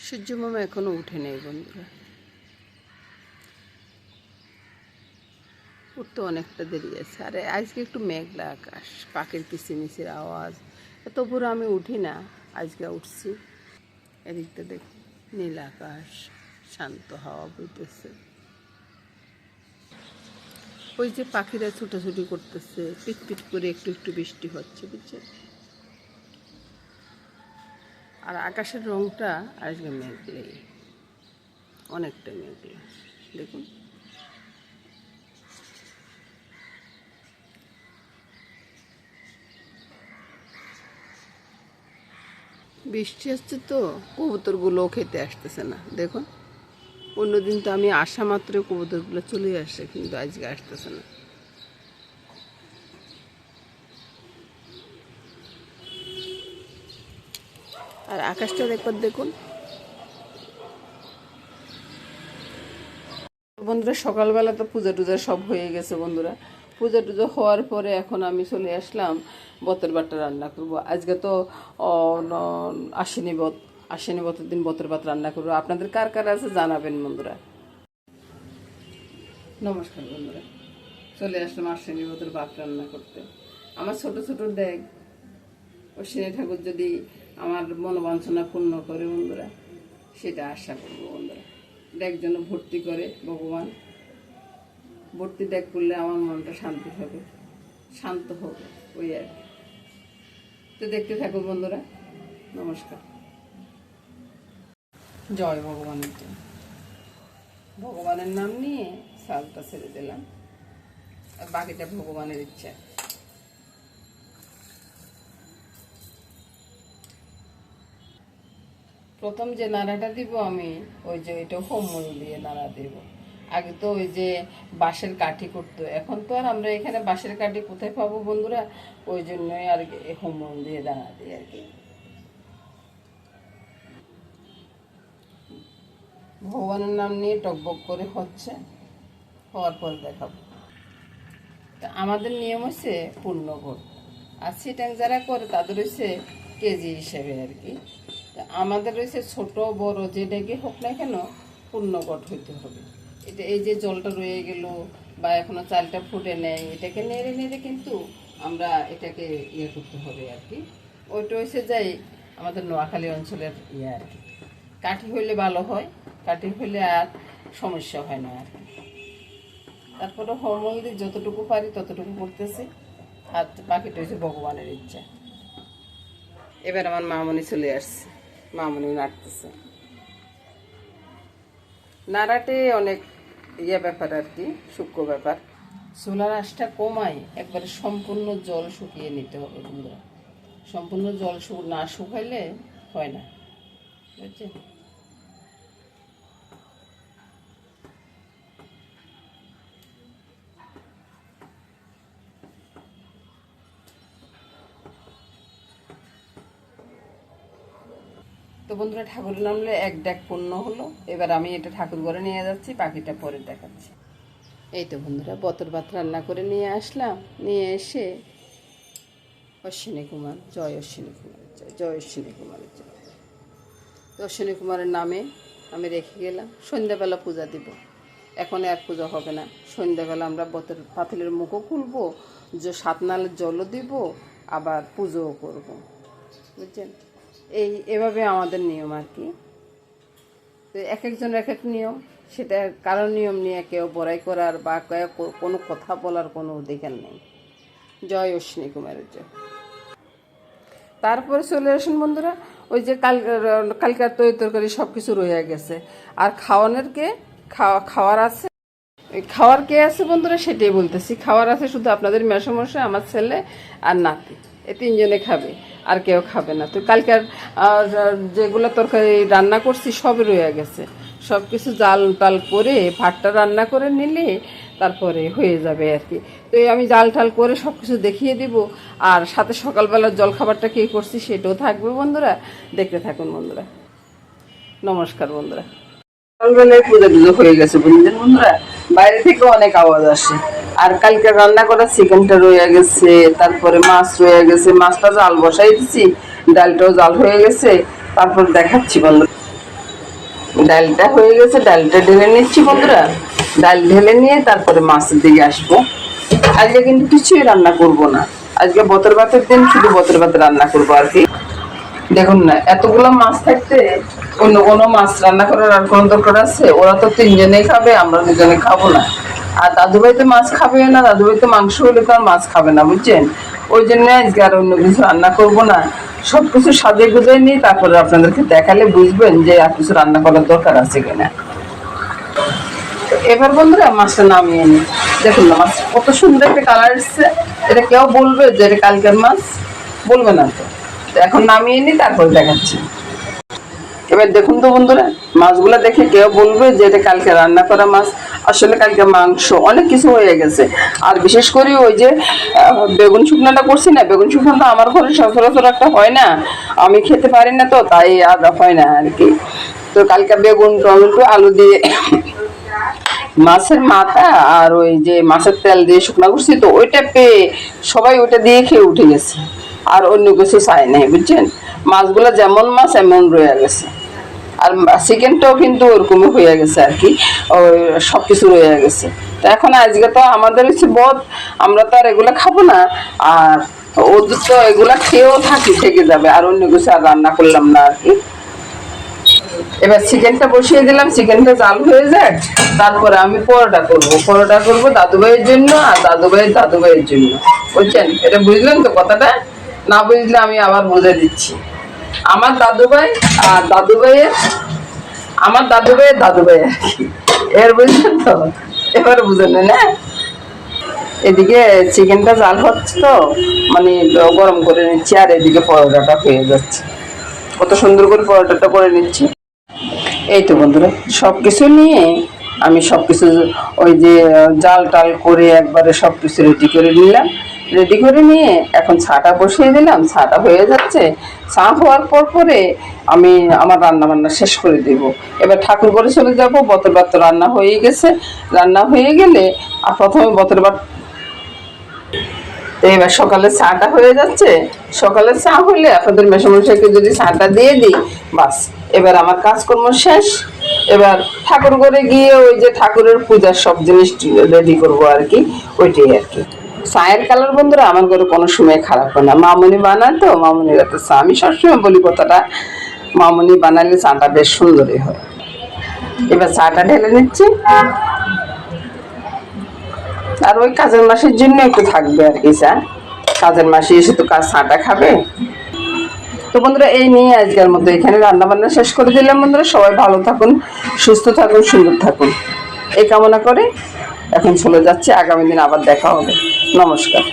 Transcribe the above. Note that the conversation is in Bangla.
সূর্য মামা এখনো উঠে নেই বন্ধুরা, উঠতে অনেকটা দেরি আছে। আরে আজকে একটু মেঘলা আকাশ, পাখির কিচিমিচির আওয়াজ, এত পুরো আমি উঠি না, আজকে উঠছি। এদিকটা দেখি নীল আকাশ, শান্ত হাওয়া বইতেছে। ওই যে পাখিরা ছুটাছুটি করতেছে, পিটপিট করে একটু একটু বৃষ্টি হচ্ছে, বুঝছেন। আর আকাশের রংটা আজকে মেঘলাই, অনেকটা মেঘলা দেখুন। বৃষ্টি আসছে তো কবুতরগুলোও খেতে আসতেছে না দেখুন। অন্যদিন তো আমি আসা মাত্র কবুতরগুলো চলে আসে, কিন্তু আজকে আসতেছে না। আর আকাশটা একবার দেখুন বন্ধুরা। সকালবেলা তো পূজা টুজা সব হয়ে গেছে বন্ধুরা। পূজা টুজা হওয়ার পরে এখন আমি চলে আসলাম বতের বাটা রান্না করব। আজকে তো আশ্বিনী বতের দিন বতের ভাত রান্না করবো। আপনাদের কার কার আছে জানাবেন বন্ধুরা। নমস্কার বন্ধুরা, চলে আসলাম আশ্বিনী বতের ভাত রান্না করতে। আমার ছোট ছোট ডেগ অশ্বিনী ঠাকুর যদি আমার মনোবাঞ্ছনা পূর্ণ করে বন্ধুরা, সেটা আশা করবো বন্ধুরা। ডেক যেন ভর্তি করে ভগবান, ভর্তি ডেক করলে আমার মনটা শান্তি হবে, শান্ত হবে, ওই আর কি। তো দেখতে থাকুন বন্ধুরা। নমস্কার। জয় ভগবানের জন্য, ভগবানের নাম নিয়ে সালটা ছেড়ে দিলাম, আর বাকিটা ভগবানের ইচ্ছা। প্রথম যে নাড়াটা দিব আমি, ওই যে এটা হোমময়ূর দিয়ে নাড়া দেব। আগে তো ওই যে বাঁশের কাঠি করতো, এখন তো আর আমরা এখানে বাঁশের কাঠি কোথায় পাবো বন্ধুরা, ওই জন্যই আর হোমময়ূর দিয়ে দাঁড়া দিই আর কি। ভগবানের নাম নিয়ে টকবক করে হচ্ছে, হওয়ার পর দেখাবো। তা আমাদের নিয়ম হচ্ছে পূর্ণভোগ, আর সিটাং যারা করে তাদের হচ্ছে কেজি হিসেবে আর কি। আমাদের রয়েছে ছোট বড় যেটাকে হোক না কেন পূর্ণগট হইতে হবে। এটা এই যে জলটা রয়ে গেল বা এখনো চালটা ফুটে নেয়, এটাকে নেড়ে নেড়ে কিন্তু আমরা এটাকে ইয়ে করতে হবে আর কি। ওইটা হয়েছে যাই আমাদের নোয়াখালী অঞ্চলের ইয়ে আর কি। কাঠি হইলে ভালো হয়, কাঠি হইলে আর সমস্যা হয় না আর কি। তারপরে হোমমন্দির যতটুকু পারি ততটুকু করতেছি, আর বাকিটা হচ্ছে ভগবানের ইচ্ছা। এবার আমার মামনি চলে আসছে, মামনি নাড়তেছে। নাড়াটে অনেক ইয়ে ব্যাপার আর কি, সূক্ষ্ম ব্যাপার। চুলার আঁচটা কমাই একবারে সম্পূর্ণ জল শুকিয়ে নিতে হবে বন্ধুরা। সম্পূর্ণ জল না শুকাইলে হয় না, বুঝছেন। তো বন্ধুরা, ঠাকুরের নামলে এক ডেক পূর্ণ হলো। এবার আমি এটা ঠাকুর ঘরে নিয়ে যাচ্ছি, বাকিটা পরে দেখাচ্ছি। এই তো বন্ধুরা, বতর ভাত রান্না করে নিয়ে আসলাম। নিয়ে এসে অশ্বিনী কুমার জয়, অশ্বিনী কুমারের জয়, জয় অশ্বিনী কুমারের জয়। তো অশ্বিনী কুমারের নামে আমি রেখে গেলাম। সন্ধ্যাবেলা পূজা দিব, এখন আর পূজা হবে না। সন্ধ্যাবেলা আমরা বতের পাতিলের মুখও খুলবো, যে 7 নালের জলও দিব, আবার পুজোও করবো, বুঝছেন। এভাবে আমাদের নিয়ম আর কি। তো এক একজন এক এক নিয়ম, সেটা কারো নিয়ম নিয়ে কেউ বড়াই করার বা কোনো কথা বলার কোনো অধিকার নেই। জয় অশ্বিনী কুমারের জয়। তারপরে চলে আসুন বন্ধুরা, ওই যে কালকার তরকারি সব কিছু রয়ে গেছে, আর খাওয়ার আছে। ওই খাওয়ার কে আছে বন্ধুরা সেটাই বলতেছি। খাওয়ার আছে শুধু আপনাদের মেসমশাই, আমার ছেলে আর নাতি, এই 3 জনে খাবে, আর কেউ খাবে না। তো কালকার যেগুলো তরকারি রান্না করছি সবই রয়ে গেছে। সব কিছু জাল টাল করে ভাতটা রান্না করে নিলে তারপরে হয়ে যাবে আর কি। তো আমি জাল টাল করে সব কিছু দেখিয়ে দিব, আর সাথে সকালবেলার জলখাবারটা কী করছি সেটাও থাকবে বন্ধুরা। দেখতে থাকুন বন্ধুরা। নমস্কার বন্ধুরা। সকালবেলায় পূজা টুজো হয়ে গেছে বুঝলেন বন্ধুরা, বাইরে থেকে অনেক আওয়াজ আসে। আর কালকে রান্না করা চিকেনটা রয়ে গেছে, তারপরে মাছ রয়ে গেছে, মাছটা জাল বসাই দিচ্ছি, ডালটাও জাল হয়ে গেছে। তারপর দেখাচ্ছি বন্ধুরা। ডালটা হয়ে গেছে, ডালটা ঢেলে নিচ্ছি বন্ধুরা। ডাল ঢেলে নিয়ে তারপরে মাছের দিকে আসবো। আজকে কিন্তু কিছুই রান্না করব না, আজকে বতর ভাতের দিন, শুধু বতর ভাত রান্না করবো আর কি। দেখুন না, এতগুলো মাছ থাকতে অন্য কোনো মাছ রান্না করার আর কোনো দরকার আছে? ওরা তো 3 জনেই খাবে, আমরা 2 জনে খাবো না। আর দাদুভাই তো মাছ খাবে না, দাদুভাই তো মাংস হলে তো আর মাছ খাবে না, বুঝছেন? ওই জন্য আজকে আর অন্য কিছু রান্না করবো না। সবকিছু সাজিয়ে গুজিয়ে নিই, তারপরে আপনাদেরকে দেখালে বুঝবেন যে আর কিছু রান্না করার দরকার আছে কিনা। এবার বন্ধুরা মাছটা নামিয়ে নিই। দেখুন না, মাছ কত সুন্দর একটা কালার এসছে। এটা কেউ বলবে যে এটা কালকের মাছ? বলবে না তো। এখন নামিয়ে নিই, তারপর দেখাচ্ছি। এবার দেখুন তো বন্ধুরা, মাছগুলো দেখে কেউ বলবে যে এটা কালকে রান্না করা মাছ? আসলে কালকে মাংস অনেক কিছু হয়ে গেছে। আর বিশেষ করে ওই যে বেগুন শুকনাটা করছি না, বেগুন শুকনাটা আমার ঘরে সচরাচর একটা হয় না, আমি খেতে পারি না, তো তাই আর হয় না আর কি। তো কালকে বেগুন, টমেটো, আলু দিয়ে মাছের মাথা আর ওই যে মাছের তেল দিয়ে শুকনা করছি, তো ওইটা পেয়ে সবাই ওইটা দিয়ে খেয়ে উঠে গেছে। আর অন্য কিছু চাই নাই, বুঝছেন? মাছগুলো যেমন মাছ এমন রয়ে গেছে। আর চিকেনটাও কিন্তু ওরকমই হয়ে গেছে আর কি, ওই সব কিছু রয়ে গেছে। তো এখন আজকে তো আমাদের হচ্ছে বদ, আমরা তো আর এগুলো খাবো না। আর ওদের তো এগুলা খেয়েও থেকে যাবে, আর অন্য কিছু আর রান্না করলাম না আর কি। এবার চিকেনটা বসিয়ে দিলাম, চিকেনটা জাল হয়ে যায়, তারপরে আমি পরোটা করব দাদুভাইয়ের জন্য আর দাদুভাইয়ের জন্য, বুঝছেন? এটা বুঝলেন তো কথাটা? না বুঝলে আমি আবার বুঝে দিচ্ছি। আমার দাদুভাই আর আমার দাদুভাইয়ের দাদুভাই আর কি, এর বুঝলেন তো? এবার বুঝে নেন। এদিকে চিকেনটা জাল হচ্ছে, তো মানে গরম করে নিচ্ছি, আর এদিকে পরোটাটা হয়ে যাচ্ছে। কত সুন্দর করে পরোটাটা করে নিচ্ছি। এই তো বন্ধুরা, সবকিছু নিয়ে আমি সবকিছু ওই যে জাল টাল করে একবারে সবকিছু রেডি করে নিলাম। রেডি করে নিয়ে এখন ছাটা বসিয়ে দিলাম, ছাটা হয়ে যাচ্ছে। চা হওয়ার পরে আমি আমার রান্না বান্না শেষ করে দেব। এবার ঠাকুর ঘরে চলে যাব। বতর ভাত তো রান্না হয়ে গেছে, রান্না হয়ে গেলে আর প্রথমে বতর ভাত। তো এবার সকালে চাটা হয়ে যাচ্ছে। সকালে চা হলে আপনাদের মেশামশাইকে যদি চাটা দিয়ে দিই, বাস এবার আমার কাজকর্ম শেষ। এবার ঠাকুর ঘরে গিয়ে ওই যে ঠাকুরের পূজার সব জিনিস রেডি করবো আর কি, ওইটাই আর কি। চায়ের কালার বন্ধুরা আমার ঘরে কোনো সময় খারাপ হয় না। মামুনি বানায় তো, মামুনির তো চা, আমি সবসময় বলি কথাটা, মামুনি বানালে চাটা বেশ সুন্দরই হয়। এবার চাটা ঢেলে নিচ্ছি। আর ওই কাজের মাসের জন্য একটু থাকবে আর কি চা, কাজের মাসে এসে তো চাটা খাবে। তো বন্ধুরা, এই নিয়ে আজকের মতো এখানে রান্না বান্না শেষ করে দিলাম। বন্ধুরা সবাই ভালো থাকুন, সুস্থ থাকুন, সুন্দর থাকুন, এই কামনা করে এখন চলে যাচ্ছে। আগামী দিন আবার দেখা হবে। নমস্কার।